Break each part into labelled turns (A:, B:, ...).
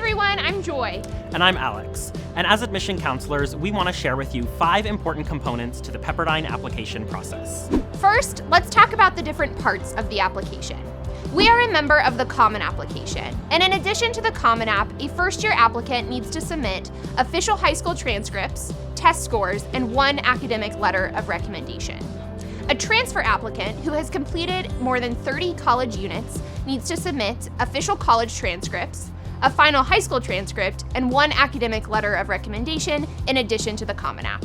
A: everyone, I'm Joy.
B: And I'm Alex. And as admission counselors, we want to share with you 5 important components to the Pepperdine application process.
A: First, let's talk about the different parts of the application. We are a member of the Common Application, and in addition to the Common App, a first-year applicant needs to submit official high school transcripts, test scores, and 1 academic letter of recommendation. A transfer applicant who has completed more than 30 college units needs to submit official college transcripts, a final high school transcript, and 1 academic letter of recommendation in addition to the Common App.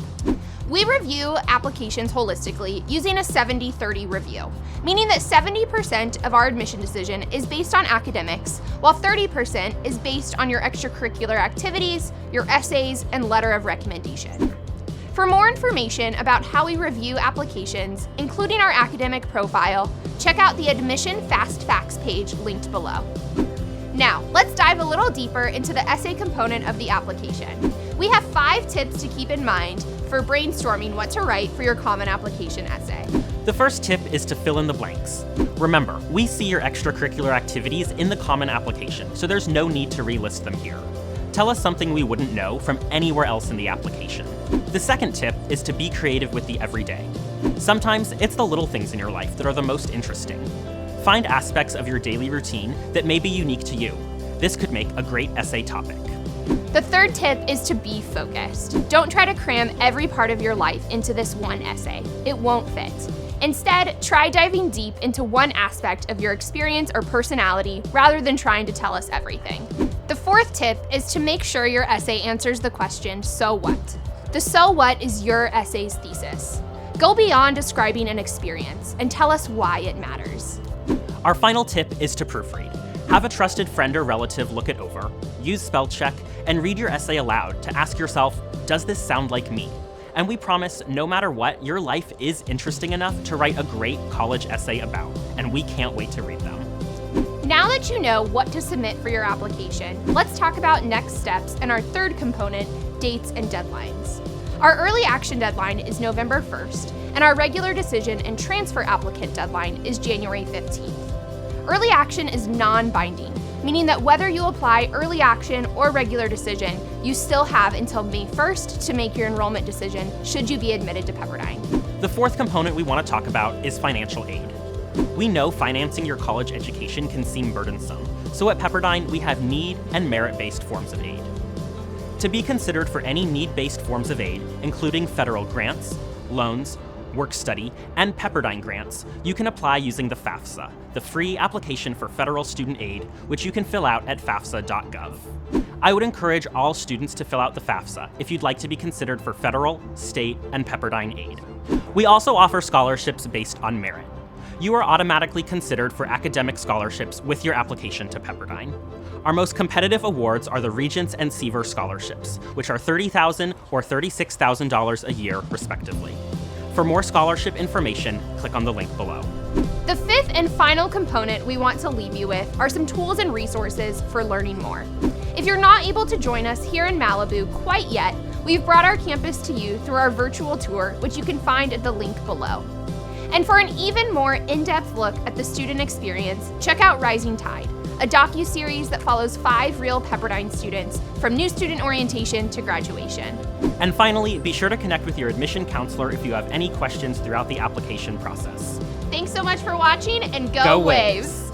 A: We review applications holistically using a 70-30 review, meaning that 70% of our admission decision is based on academics, while 30% is based on your extracurricular activities, your essays, and letter of recommendation. For more information about how we review applications, including our academic profile, check out the Admission Fast Facts page linked below. Now, let's dive a little deeper into the essay component of the application. We have 5 tips to keep in mind for brainstorming what to write for your Common Application essay.
B: The first tip is to fill in the blanks. Remember, we see your extracurricular activities in the Common Application, so there's no need to relist them here. Tell us something we wouldn't know from anywhere else in the application. The second tip is to be creative with the everyday. Sometimes it's the little things in your life that are the most interesting. Find aspects of your daily routine that may be unique to you. This could make a great essay topic.
A: The third tip is to be focused. Don't try to cram every part of your life into this one essay. It won't fit. Instead, try diving deep into one aspect of your experience or personality rather than trying to tell us everything. The fourth tip is to make sure your essay answers the question, so what? The so what is your essay's thesis. Go beyond describing an experience and tell us why it matters.
B: Our final tip is to proofread. Have a trusted friend or relative look it over, use spell check, and read your essay aloud to ask yourself, does this sound like me? And we promise, no matter what, your life is interesting enough to write a great college essay about, and we can't wait to read them.
A: Now that you know what to submit for your application, let's talk about next steps and our third component, dates and deadlines. Our early action deadline is November 1st, and our regular decision and transfer applicant deadline is January 15th. Early action is non-binding, meaning that whether you apply early action or regular decision, you still have until May 1st to make your enrollment decision should you be admitted to Pepperdine.
B: The fourth component we want to talk about is financial aid. We know financing your college education can seem burdensome, so at Pepperdine we have need and merit-based forms of aid. To be considered for any need-based forms of aid, including federal grants, loans, work study, and Pepperdine grants, you can apply using the FAFSA, the free application for federal student aid, which you can fill out at fafsa.gov. I would encourage all students to fill out the FAFSA if you'd like to be considered for federal, state, and Pepperdine aid. We also offer scholarships based on merit. You are automatically considered for academic scholarships with your application to Pepperdine. Our most competitive awards are the Regents and Seaver scholarships, which are $30,000 or $36,000 a year, respectively. For more scholarship information, click on the link below.
A: The fifth and final component we want to leave you with are some tools and resources for learning more. If you're not able to join us here in Malibu quite yet, we've brought our campus to you through our virtual tour, which you can find at the link below. And for an even more in-depth look at the student experience, check out Rising Tide, a docu-series that follows 5 real Pepperdine students from new student orientation to graduation.
B: And finally, be sure to connect with your admission counselor if you have any questions throughout the application process.
A: Thanks so much for watching, and go Waves!